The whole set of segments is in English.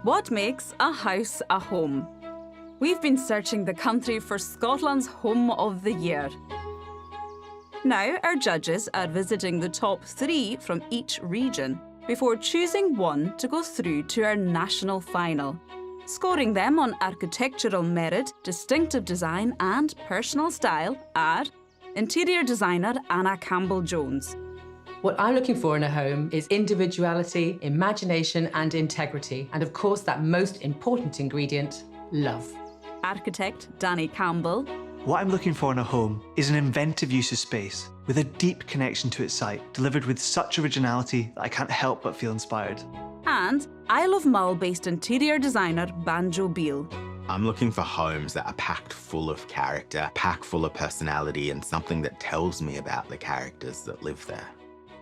What makes a house a home? We've been searching the country for Scotland's Home of the Year. Now our judges are visiting the top 3 from each region before choosing one to go through to our national final. Scoring them on architectural merit, distinctive design and personal style are interior designer Anna Campbell-Jones. What I'm looking for in a home is individuality, imagination and integrity. And of course, that most important ingredient, love. Architect Danny Campbell. What I'm looking for in a home is an inventive use of space, with a deep connection to its site, delivered with such originality that I can't help but feel inspired. And Isle of Mull-based interior designer Banjo Beale. I'm looking for homes that are packed full of character, packed full of personality, and something that tells me about the characters that live there.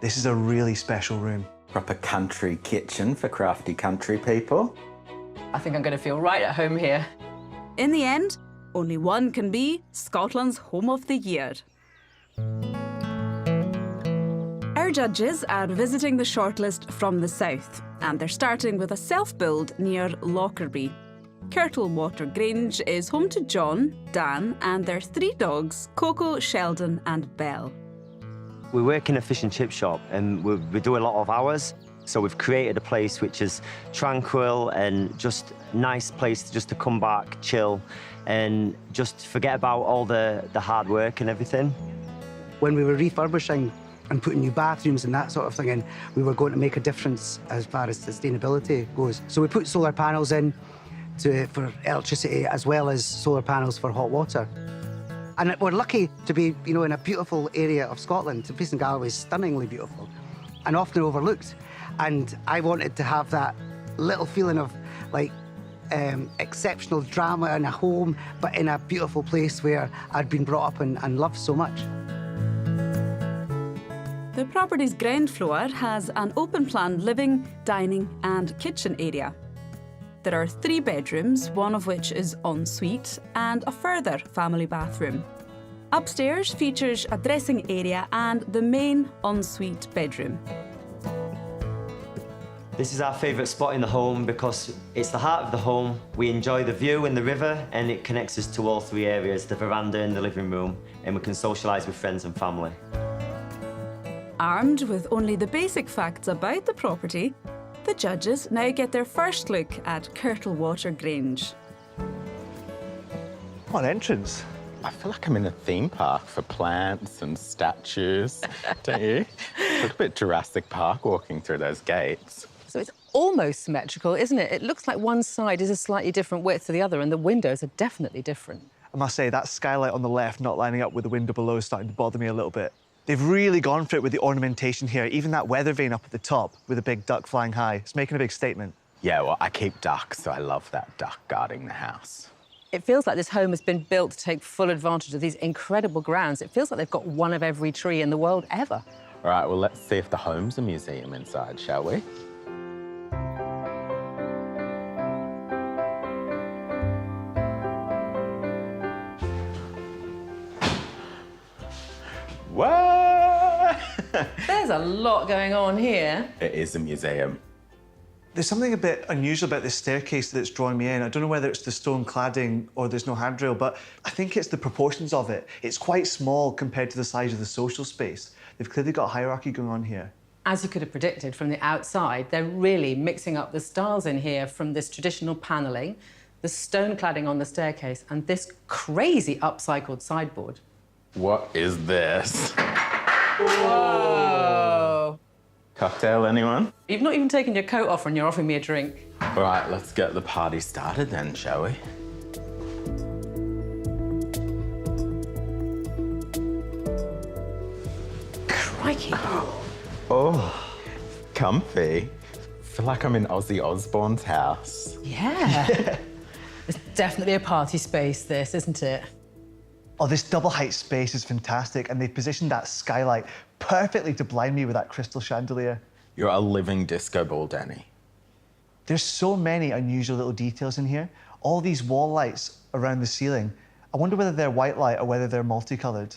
This is a really special room. Proper country kitchen for crafty country people. I think I'm going to feel right at home here. In the end, only one can be Scotland's Home of the Year. Our judges are visiting the shortlist from the south, and they're starting with a self-build near Lockerbie. Kirtlewater Grange is home to John, Dan and their 3 dogs, Coco, Sheldon and Belle. We work in a fish and chip shop and we do a lot of hours. So we've created a place which is tranquil and just a nice place just to come back, chill, and just forget about all the hard work and everything. When we were refurbishing and putting new bathrooms and that sort of thing in, we were going to make a difference as far as sustainability goes. So we put solar panels in for electricity as well as solar panels for hot water. And we're lucky to be, in a beautiful area of Scotland. The place in Galloway is stunningly beautiful and often overlooked. And I wanted to have that little feeling of, exceptional drama in a home, but in a beautiful place where I'd been brought up and loved so much. The property's ground floor has an open-plan living, dining and kitchen area. There are 3 bedrooms, one of which is en suite, and a further family bathroom. Upstairs features a dressing area and the main en suite bedroom. This is our favourite spot in the home because it's the heart of the home. We enjoy the view and the river, and it connects us to all 3 areas, the veranda and the living room, and we can socialise with friends and family. Armed with only the basic facts about the property, the judges now get their first look at Kirtlewater Grange. What an entrance. I feel like I'm in a theme park for plants and statues, don't you? It's a bit Jurassic Park walking through those gates. So it's almost symmetrical, isn't it? It looks like one side is a slightly different width to the other, and the windows are definitely different. I must say, that skylight on the left not lining up with the window below is starting to bother me a little bit. They've really gone for it with the ornamentation here, even that weather vane up at the top with a big duck flying high. It's making a big statement. Yeah, well, I keep ducks, so I love that duck guarding the house. It feels like this home has been built to take full advantage of these incredible grounds. It feels like they've got one of every tree in the world ever. All right, well, let's see if the home's a museum inside, shall we? Whoa! There's a lot going on here. It is a museum. There's something a bit unusual about this staircase that's drawing me in. I don't know whether it's the stone cladding or there's no handrail, but I think it's the proportions of it. It's quite small compared to the size of the social space. They've clearly got a hierarchy going on here. As you could have predicted from the outside, they're really mixing up the styles in here from this traditional panelling, the stone cladding on the staircase, and this crazy upcycled sideboard. What is this? Whoa! Cocktail, anyone? You've not even taken your coat off and you're offering me a drink. All right, let's get the party started then, shall we? Crikey. Oh, comfy. I feel like I'm in Ozzy Osbourne's house. Yeah. It's definitely a party space, this, isn't it? Oh, this double height space is fantastic, and they've positioned that skylight perfectly to blind me with that crystal chandelier. You're a living disco ball, Danny. There's so many unusual little details in here. All these wall lights around the ceiling. I wonder whether they're white light or whether they're multicoloured.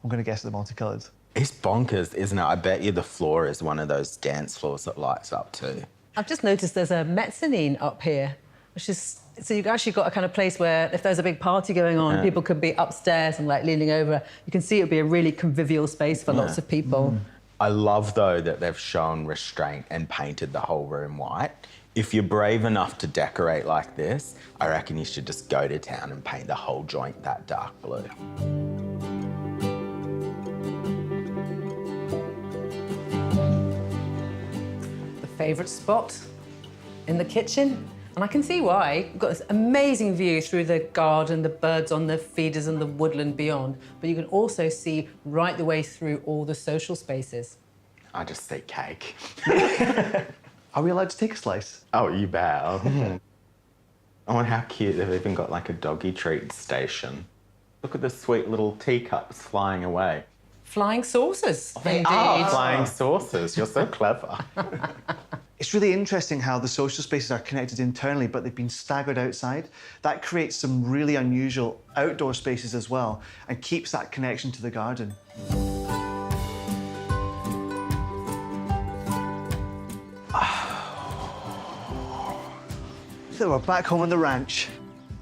I'm going to guess they're multicoloured. It's bonkers, isn't it? I bet you the floor is one of those dance floors that lights up too. I've just noticed there's a mezzanine up here, which is... So you've actually got a kind of place where if there's a big party going on, people could be upstairs and, like, leaning over. You can see it would be a really convivial space for lots of people. I love, though, that they've shown restraint and painted the whole room white. If you're brave enough to decorate like this, I reckon you should just go to town and paint the whole joint that dark blue. The favourite spot in the kitchen. And I can see why. You've got this amazing view through the garden, the birds on the feeders and the woodland beyond. But you can also see right the way through all the social spaces. I just see cake. Are we allowed to take a slice? Oh, you bet. Oh, and how cute. They've even got, like, a doggy treat station. Look at the sweet little teacups flying away. Flying saucers, indeed. Flying saucers. You're so clever. It's really interesting how the social spaces are connected internally, but they've been staggered outside. That creates some really unusual outdoor spaces as well and keeps that connection to the garden. So we're back home on the ranch.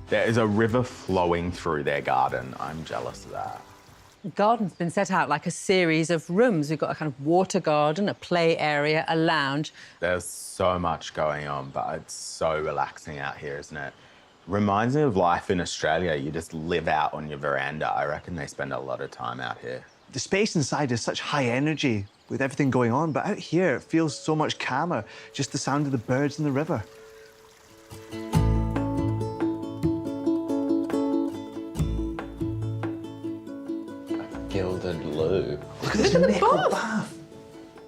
There is a river flowing through their garden. I'm jealous of that. The garden's been set out like a series of rooms. We've got a kind of water garden, a play area, a lounge. There's so much going on, but it's so relaxing out here, isn't it? Reminds me of life in Australia. You just live out on your veranda. I reckon they spend a lot of time out here. The space inside is such high energy with everything going on, but out here it feels so much calmer, just the sound of the birds and the river. Gilded loo. Look at this nickel bath.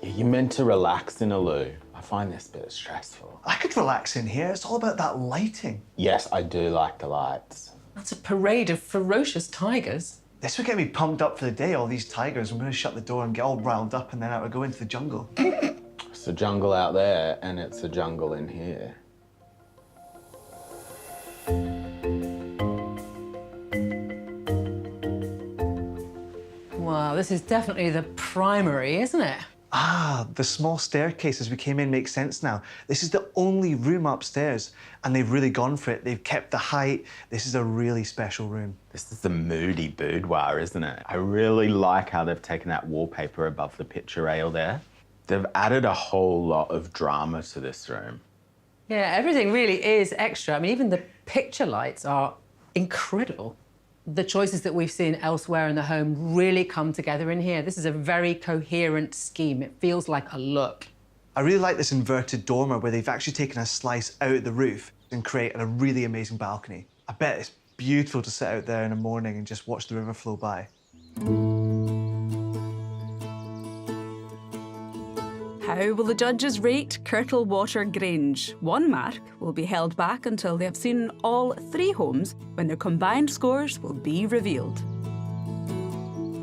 You're meant to relax in a loo. I find this a bit stressful. I could relax in here. It's all about that lighting. Yes, I do like the lights. That's a parade of ferocious tigers. This would get me pumped up for the day, all these tigers. I'm going to shut the door and get all riled up and then out I go into the jungle. It's a jungle out there and it's a jungle in here. Wow, this is definitely the primary, isn't it? Ah, the small staircase as we came in makes sense now. This is the only room upstairs, and they've really gone for it. They've kept the height. This is a really special room. This is the moody boudoir, isn't it? I really like how they've taken that wallpaper above the picture rail there. They've added a whole lot of drama to this room. Yeah, everything really is extra. I mean, even the picture lights are incredible. The choices that we've seen elsewhere in the home really come together in here. This is a very coherent scheme. It feels like a look. I really like this inverted dormer where they've actually taken a slice out of the roof and created a really amazing balcony. I bet it's beautiful to sit out there in the morning and just watch the river flow by. How will the judges rate Kirtlewater Grange? 1 mark will be held back until they have seen all 3 homes, when their combined scores will be revealed.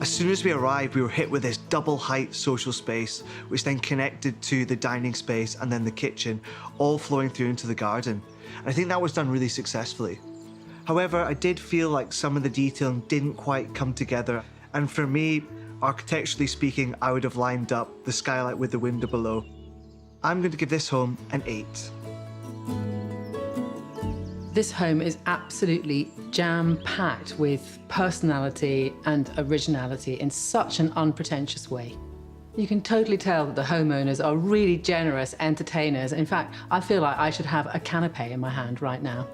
As soon as we arrived, we were hit with this double-height social space, which then connected to the dining space and then the kitchen, all flowing through into the garden. And I think that was done really successfully. However, I did feel like some of the detailing didn't quite come together. And for me, architecturally speaking, I would have lined up the skylight with the window below. I'm going to give this home an 8. This home is absolutely jam-packed with personality and originality in such an unpretentious way. You can totally tell that the homeowners are really generous entertainers. In fact, I feel like I should have a canapé in my hand right now.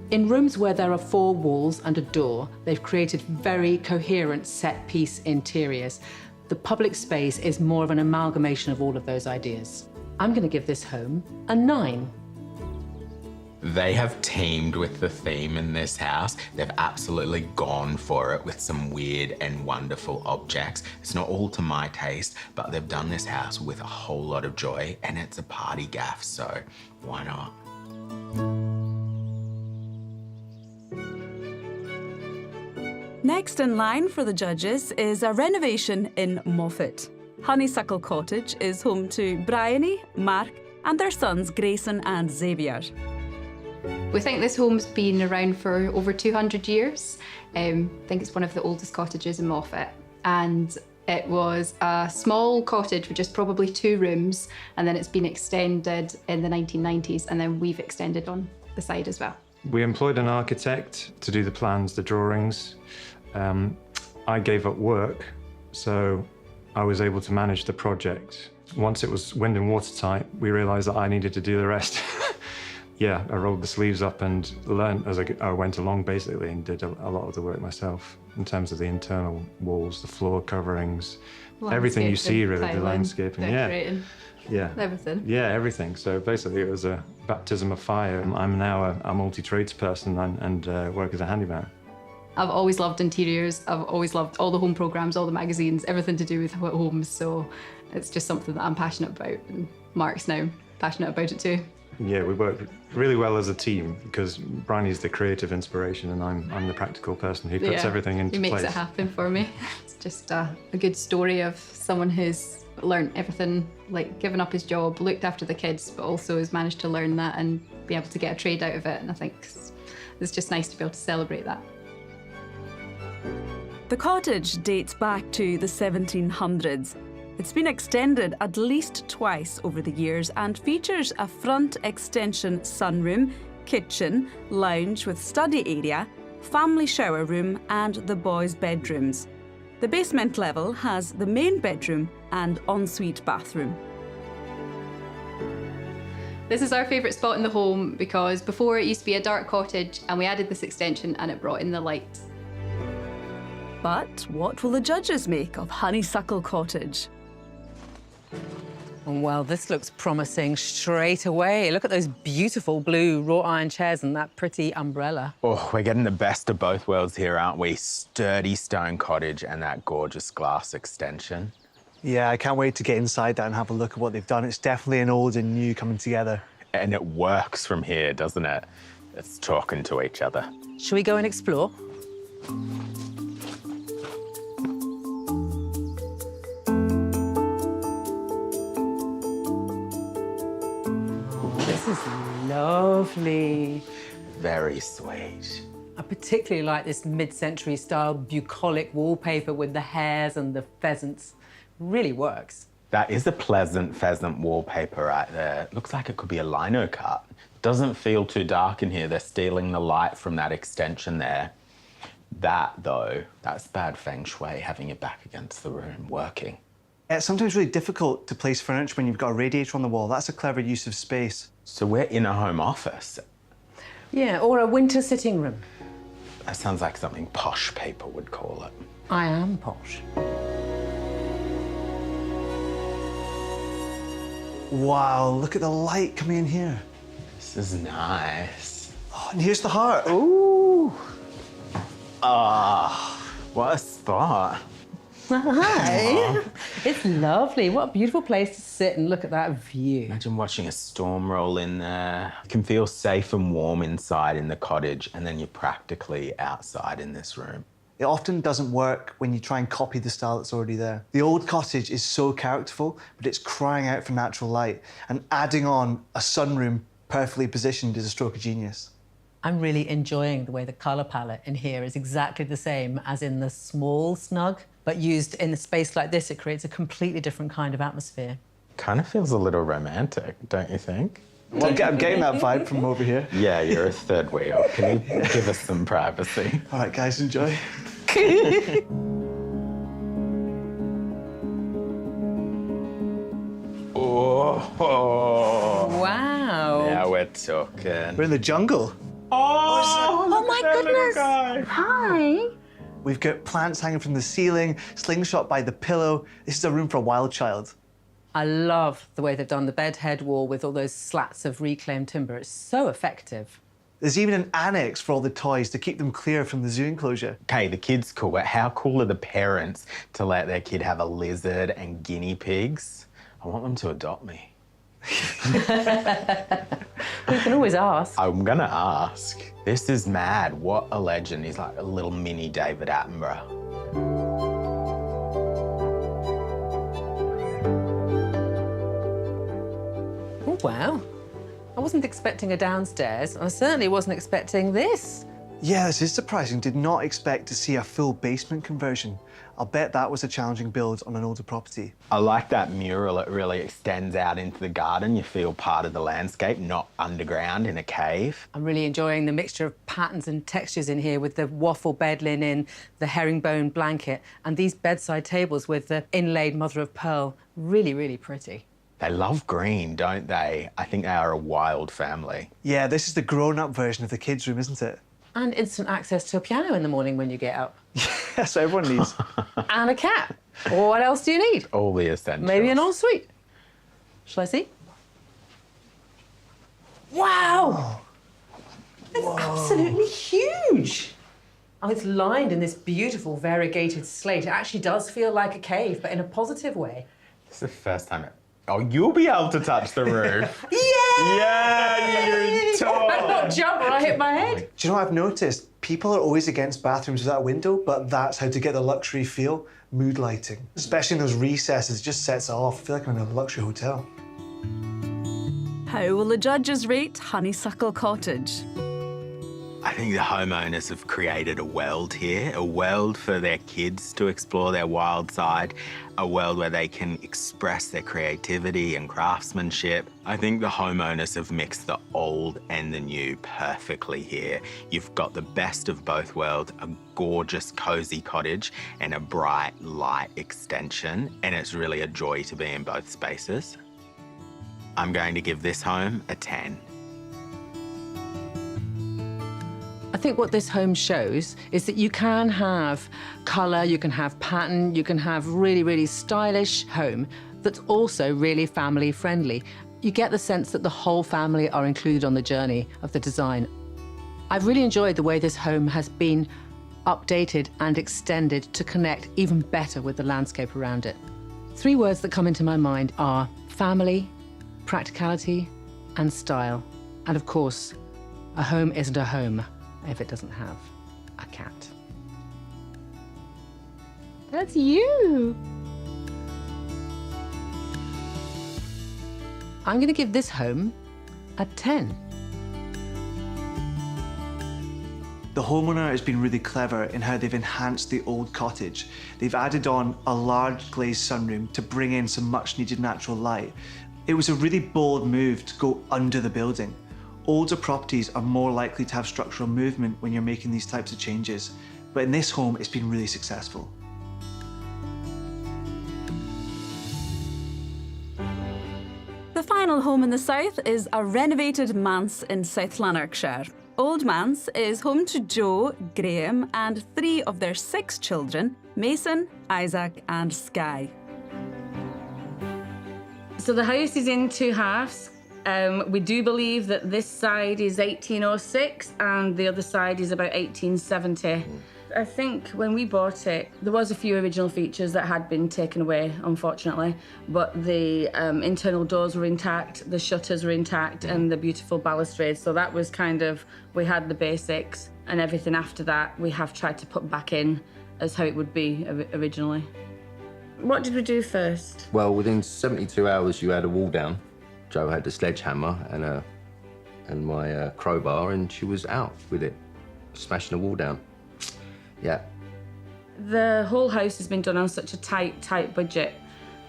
In rooms where there are 4 walls and a door, they've created very coherent set-piece interiors. The public space is more of an amalgamation of all of those ideas. I'm going to give this home a 9. They have teamed with the theme in this house. They've absolutely gone for it with some weird and wonderful objects. It's not all to my taste, but they've done this house with a whole lot of joy, and it's a party gaff, so why not? Next in line for the judges is a renovation in Moffat. Honeysuckle Cottage is home to Bryony, Mark, and their sons Grayson and Xavier. We think this home's been around for over 200 years. I think it's one of the oldest cottages in Moffat. And It was a small cottage with just probably 2 rooms, and then it's been extended in the 1990s, and then we've extended on the side as well. We employed an architect to do the plans, the drawings. I gave up work, so I was able to manage the project. Once it was wind and watertight, we realized that I needed to do the rest. Yeah, I rolled the sleeves up and learned as I went along, basically, and did a lot of the work myself in terms of the internal walls, the floor coverings, everything you see, really, the landscaping. Decorating. Yeah. Everything. Yeah, everything. So basically, it was a baptism of fire. I'm now a multi-tradesperson and work as a handyman. I've always loved interiors. I've always loved all the home programmes, all the magazines, everything to do with homes. So it's just something that I'm passionate about. And Mark's now passionate about it too. Yeah, we work really well as a team because Bryony's the creative inspiration and I'm the practical person who puts everything into place. He makes it happen for me. It's just a good story of someone who's learned everything, like given up his job, looked after the kids, but also has managed to learn that and be able to get a trade out of it. And I think it's just nice to be able to celebrate that. The cottage dates back to the 1700s. It's been extended at least twice over the years and features a front extension sunroom, kitchen, lounge with study area, family shower room and the boys' bedrooms. The basement level has the main bedroom and ensuite bathroom. This is our favourite spot in the home because before it used to be a dark cottage and we added this extension and it brought in the light. But what will the judges make of Honeysuckle Cottage? Well, this looks promising straight away. Look at those beautiful blue wrought iron chairs and that pretty umbrella. Oh, we're getting the best of both worlds here, aren't we? Sturdy stone cottage and that gorgeous glass extension. Yeah, I can't wait to get inside that and have a look at what they've done. It's definitely an old and new coming together. And it works from here, doesn't it? It's talking to each other. Shall we go and explore? This is lovely. Very sweet. I particularly like this mid-century style bucolic wallpaper with the hares and the pheasants. Really works. That is a pleasant pheasant wallpaper right there. Looks like it could be a lino cut. Doesn't feel too dark in here. They're stealing the light from that extension there. That, though, that's bad feng shui, having your back against the room, working. It's sometimes really difficult to place furniture when you've got a radiator on the wall. That's a clever use of space. So we're in a home office. Yeah, or a winter sitting room. That sounds like something posh people would call it. I am posh. Wow, look at the light coming in here. This is nice. Oh, and here's the heart. Ooh. Ah, what a spot. Hi. It's lovely. What a beautiful place to sit and look at that view. Imagine watching a storm roll in there. You can feel safe and warm inside in the cottage, and then you're practically outside in this room. It often doesn't work when you try and copy the style that's already there. The old cottage is so characterful, but it's crying out for natural light, and adding on a sunroom perfectly positioned is a stroke of genius. I'm really enjoying the way the colour palette in here is exactly the same as in the small snug, but used in a space like this, it creates a completely different kind of atmosphere. Kind of feels a little romantic, don't you think? Well, I'm getting that vibe from over here. Yeah, you're a third wheel. Can you give us some privacy? All right, guys, enjoy. Oh, Wow. now we're talking. We're in the jungle. Oh my goodness. Hi. We've got plants hanging from the ceiling, slingshot by the pillow. This is a room for a wild child. I love the way they've done the bed head wall with all those slats of reclaimed timber. It's so effective. There's even an annex for all the toys to keep them clear from the zoo enclosure. Okay, the kid's cool, but how cool are the parents to let their kid have a lizard and guinea pigs? I want them to adopt me. We can always ask. I'm gonna ask. This is mad. What a legend. He's like a little mini David Attenborough. Oh, wow. I wasn't expecting a downstairs. I certainly wasn't expecting this. Yeah, this is surprising. Did not expect to see a full basement conversion. I'll bet that was a challenging build on an older property. I like that mural. It really extends out into the garden. You feel part of the landscape, not underground in a cave. I'm really enjoying the mixture of patterns and textures in here with the waffle bed linen, the herringbone blanket, and these bedside tables with the inlaid mother of pearl. Really, really pretty. They love green, don't they? I think they are a wild family. Yeah, this is the grown-up version of the kids' room, isn't it? And instant access to a piano in the morning when you get up. That's what everyone needs. And a cat. Or what else do you need? All the essentials. Maybe an ensuite. Shall I see? Wow! It's absolutely huge. Oh, it's lined in this beautiful variegated slate. It actually does feel like a cave, but in a positive way. It's the first time Oh, you'll be able to touch the roof. Yay! Yeah, you're tall. I got jump or I hit my head. Do you know what I've noticed? People are always against bathrooms without a window, but that's how to get the luxury feel. Mood lighting. Especially in those recesses, it just sets it off. I feel like I'm in a luxury hotel. How will the judges rate Honeysuckle Cottage? I think the homeowners have created a world here, a world for their kids to explore their wild side, a world where they can express their creativity and craftsmanship. I think the homeowners have mixed the old and the new perfectly here. You've got the best of both worlds, a gorgeous, cozy cottage and a bright, light extension, and it's really a joy to be in both spaces. I'm going to give this home a 10. I think what this home shows is that you can have colour, you can have pattern, you can have really, really stylish home that's also really family friendly. You get the sense that the whole family are included on the journey of the design. I've really enjoyed the way this home has been updated and extended to connect even better with the landscape around it. 3 words that come into my mind are family, practicality, and style. And of course, a home isn't a home if it doesn't have a cat. That's you. I'm going to give this home a 10. The homeowner has been really clever in how they've enhanced the old cottage. They've added on a large glazed sunroom to bring in some much needed natural light. It was a really bold move to go under the building. Older properties are more likely to have structural movement when you're making these types of changes, but in this home, it's been really successful. The final home in the south is a renovated manse in South Lanarkshire. Old Manse is home to Joe, Graham and 3 of their 6 children, Mason, Isaac and Skye. So the house is in 2 halves. We do believe that this side is 1806 and the other side is about 1870. I think when we bought it, there was a few original features that had been taken away, unfortunately, but the internal doors were intact, the shutters were intact, and the beautiful balustrades. So that was kind of, we had the basics, and everything after that we have tried to put back in as how it would be originally. What did we do first? Well, within 72 hours you had a wall down. Joe had the sledgehammer and my crowbar, and she was out with it, smashing the wall down. Yeah. The whole house has been done on such a tight budget.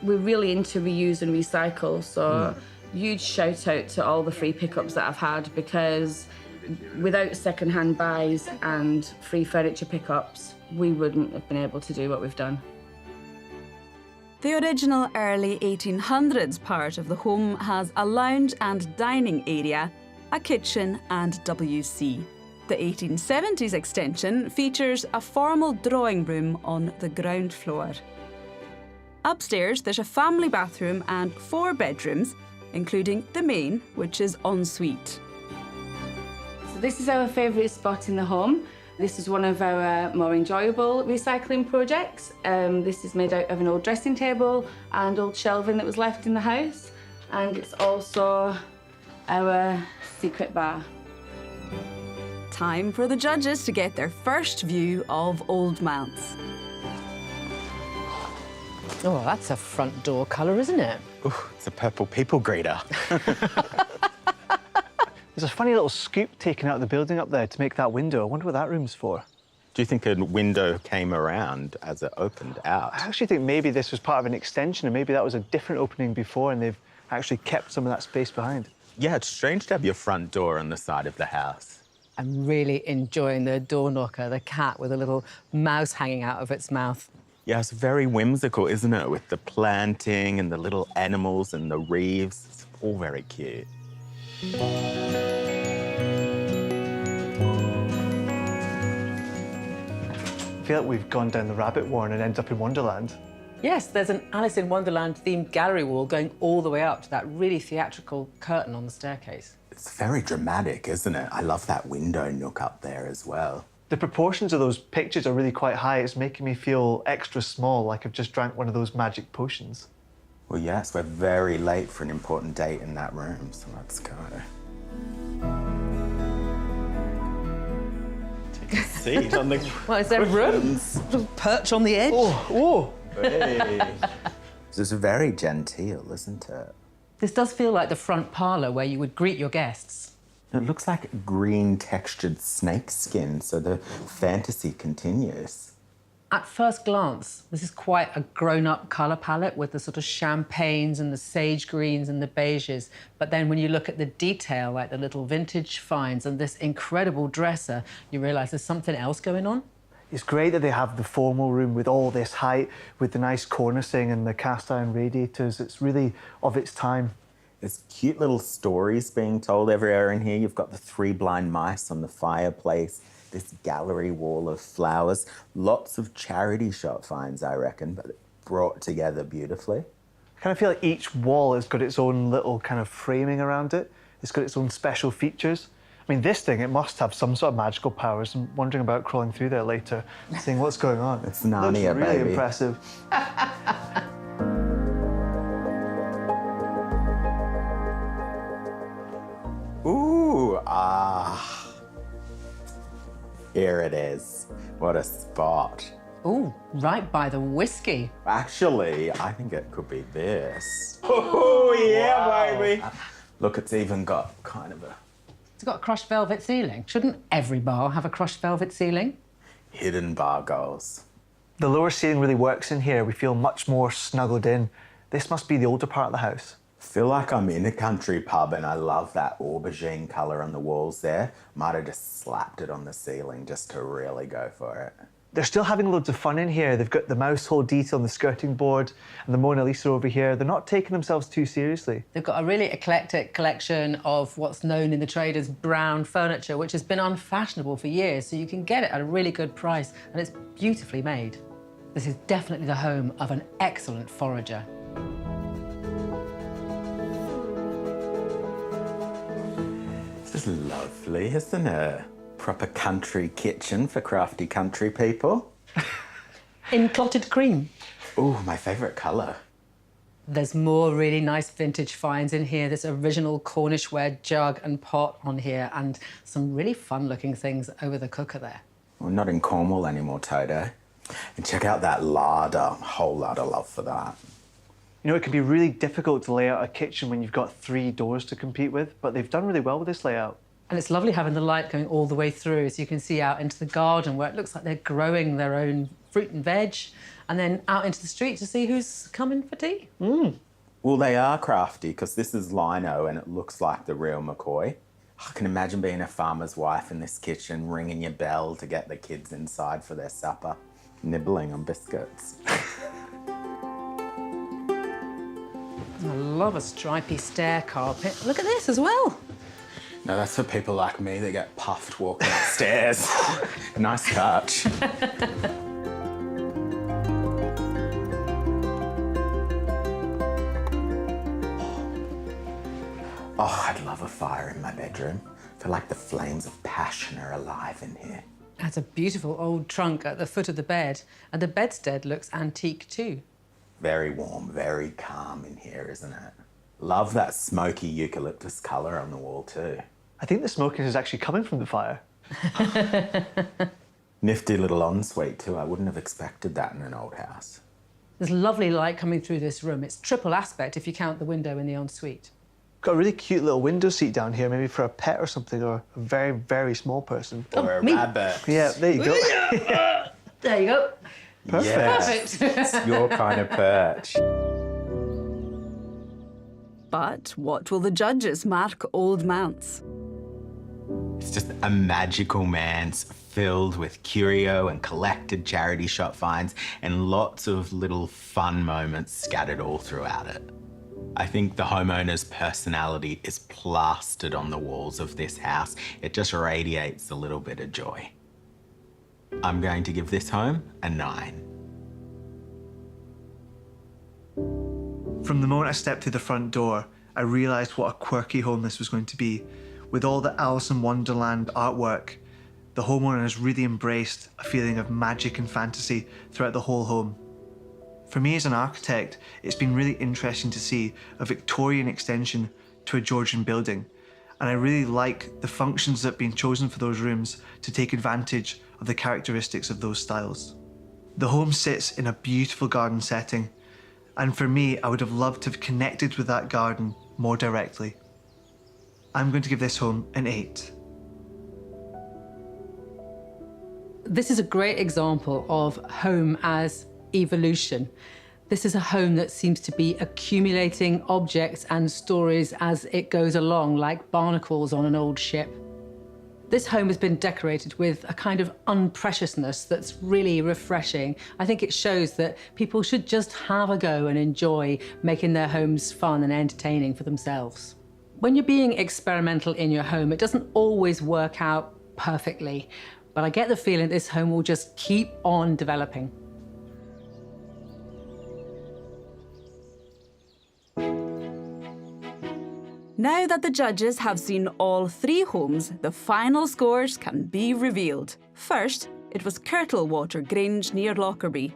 We're really into reuse and recycle, so huge shout out to all the free pickups that I've had, because without second-hand buys and free furniture pickups, we wouldn't have been able to do what we've done. The original early 1800s part of the home has a lounge and dining area, a kitchen and WC. The 1870s extension features a formal drawing room on the ground floor. Upstairs, there's a family bathroom and 4 bedrooms, including the main, which is ensuite. So this is our favourite spot in the home. This is one of our more enjoyable recycling projects. This is made out of an old dressing table and old shelving that was left in the house. And it's also our secret bar. Time for the judges to get their first view of Old Manse. Oh, that's a front door colour, isn't it? Ooh, it's a purple people greeter. There's a funny little scoop taken out of the building up there to make that window. I wonder what that room's for. Do you think a window came around as it opened out? I actually think maybe this was part of an extension and maybe that was a different opening before and they've actually kept some of that space behind. Yeah, it's strange to have your front door on the side of the house. I'm really enjoying the door knocker, the cat with a little mouse hanging out of its mouth. Yeah, it's very whimsical, isn't it? With the planting and the little animals and the reeves. It's all very cute. I feel like we've gone down the rabbit warren and ended up in Wonderland. Yes, there's an Alice in Wonderland themed gallery wall going all the way up to that really theatrical curtain on the staircase. It's very dramatic, isn't it? I love that window nook up there as well. The proportions of those pictures are really quite high. It's making me feel extra small, like I've just drank one of those magic potions. Well, yes, we're very late for an important date in that room, so let's go. Take a seat on the Well, is there room? Perch on the edge? Oh! Hey. This is very genteel, isn't it? This does feel like the front parlour where you would greet your guests. It looks like green textured snake skin, so the fantasy continues. At first glance, this is quite a grown-up colour palette with the sort of champagnes and the sage greens and the beiges. But then when you look at the detail, like the little vintage finds and this incredible dresser, you realise there's something else going on. It's great that they have the formal room with all this height, with the nice cornicing and the cast iron radiators. It's really of its time. There's cute little stories being told everywhere in here. You've got the 3 blind mice on the fireplace, this gallery wall of flowers. Lots of charity shop finds, I reckon, but brought together beautifully. I kind of feel like each wall has got its own little kind of framing around it. It's got its own special features. I mean, this thing, it must have some sort of magical powers. I'm wondering about crawling through there later, seeing what's going on. It's Narnia, really baby. Impressive. Ooh, ah. Here it is. What a spot. Ooh, right by the whiskey. Actually, I think it could be this. Oh, yeah, baby. Look, it's even got kind of a It's got a crushed velvet ceiling. Shouldn't every bar have a crushed velvet ceiling? hidden bar goals. The lower ceiling really works in here. We feel much more snuggled in. This must be the older part of the house. Feel like I'm in a country pub and I love that aubergine colour on the walls there. Might have just slapped it on the ceiling just to really go for it. They're still having loads of fun in here. They've got the mouse hole detail on the skirting board and the Mona Lisa over here. They're not taking themselves too seriously. They've got a really eclectic collection of what's known in the trade as brown furniture, which has been unfashionable for years, so you can get it at a really good price, and it's beautifully made. This is definitely the home of an excellent forager. This is lovely, isn't it? Proper country kitchen for crafty country people. In clotted cream. Ooh, my favourite colour. There's more really nice vintage finds in here. There's original Cornish ware jug and pot on here, and some really fun-looking things over the cooker there. We're not in Cornwall anymore, Toto. And check out that larder. A whole lot of love for that. You know, it can be really difficult to lay out a kitchen when you've got 3 doors to compete with, but they've done really well with this layout. And it's lovely having the light going all the way through, so you can see out into the garden where it looks like they're growing their own fruit and veg, and then out into the street to see who's coming for tea. Well, they are crafty because this is lino and it looks like the real McCoy. I can imagine being a farmer's wife in this kitchen, ringing your bell to get the kids inside for their supper, nibbling on biscuits. I love a stripy stair carpet. Look at this as well. No, that's for people like me that get puffed walking upstairs. Nice touch. Oh, I'd love a fire in my bedroom. I feel like the flames of passion are alive in here. That's a beautiful old trunk at the foot of the bed, and the bedstead looks antique too. Very warm, very calm in here, isn't it? Love that smoky eucalyptus colour on the wall too. I think the smoking is actually coming from the fire. Nifty little ensuite too. I wouldn't have expected that in an old house. There's lovely light coming through this room. It's triple aspect if you count the window in the ensuite. Got a really cute little window seat down here, maybe for a pet or something, or a very, very small person. Or a rabbit. Yeah, there you go. There you go. Perfect. Yes. It's your kind of perch. But what will the judges mark Old Manse? It's just a magical manse filled with curio and collected charity shop finds and lots of little fun moments scattered all throughout it. I think the homeowner's personality is plastered on the walls of this house. It just radiates a little bit of joy. I'm going to give this home a 9. From the moment I stepped through the front door, I realised what a quirky home this was going to be. With all the Alice in Wonderland artwork, the homeowner has really embraced a feeling of magic and fantasy throughout the whole home. For me as an architect, it's been really interesting to see a Victorian extension to a Georgian building, and I really like the functions that have been chosen for those rooms to take advantage of the characteristics of those styles. The home sits in a beautiful garden setting, and for me, I would have loved to have connected with that garden more directly. I'm going to give this home an 8. This is a great example of home as evolution. This is a home that seems to be accumulating objects and stories as it goes along, like barnacles on an old ship. This home has been decorated with a kind of unpreciousness that's really refreshing. I think it shows that people should just have a go and enjoy making their homes fun and entertaining for themselves. When you're being experimental in your home, it doesn't always work out perfectly, but I get the feeling this home will just keep on developing. Now that the judges have seen all 3 homes, the final scores can be revealed. First, it was Kirtlewater Grange near Lockerbie.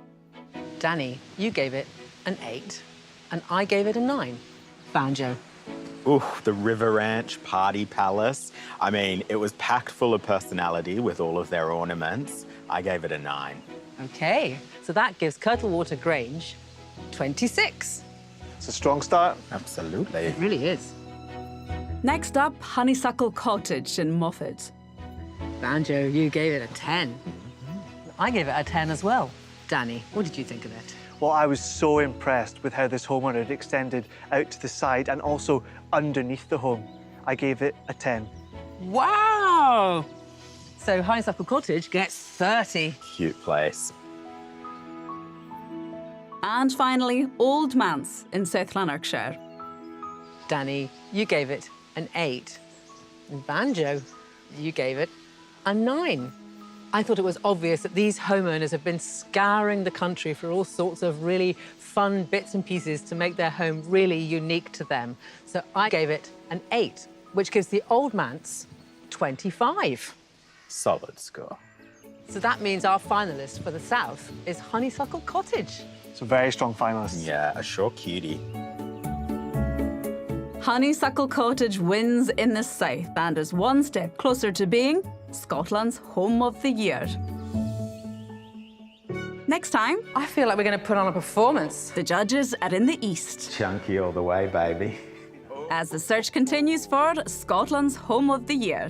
Danny, you gave it an 8, and I gave it a 9. Banjo. Ooh, the River Ranch Party Palace. I mean, it was packed full of personality with all of their ornaments. I gave it a 9. Okay, so that gives Kirtlewater Grange 26. It's a strong start. Absolutely. It really is. Next up, Honeysuckle Cottage in Moffat. Banjo, you gave it a 10. I gave it a 10 as well. Danny, what did you think of it? Well, I was so impressed with how this homeowner had extended out to the side and also underneath the home. I gave it a 10. Wow! So Honeysuckle Cottage gets 30. Cute place. And finally, Old Manse in South Lanarkshire. Danny, you gave it an 8. And Banjo, you gave it a 9. I thought it was obvious that these homeowners have been scouring the country for all sorts of really fun bits and pieces to make their home really unique to them. So I gave it an 8, which gives the Old Manse 25. Solid score. So that means our finalist for the South is Honeysuckle Cottage. It's a very strong finalist. Yeah, a sure cutie. Honeysuckle Cottage wins in the South and is one step closer to being Scotland's Home of the Year. Next time, I feel like we're going to put on a performance. the judges are in the East, Chunky all the way, baby. as the search continues for Scotland's Home of the Year.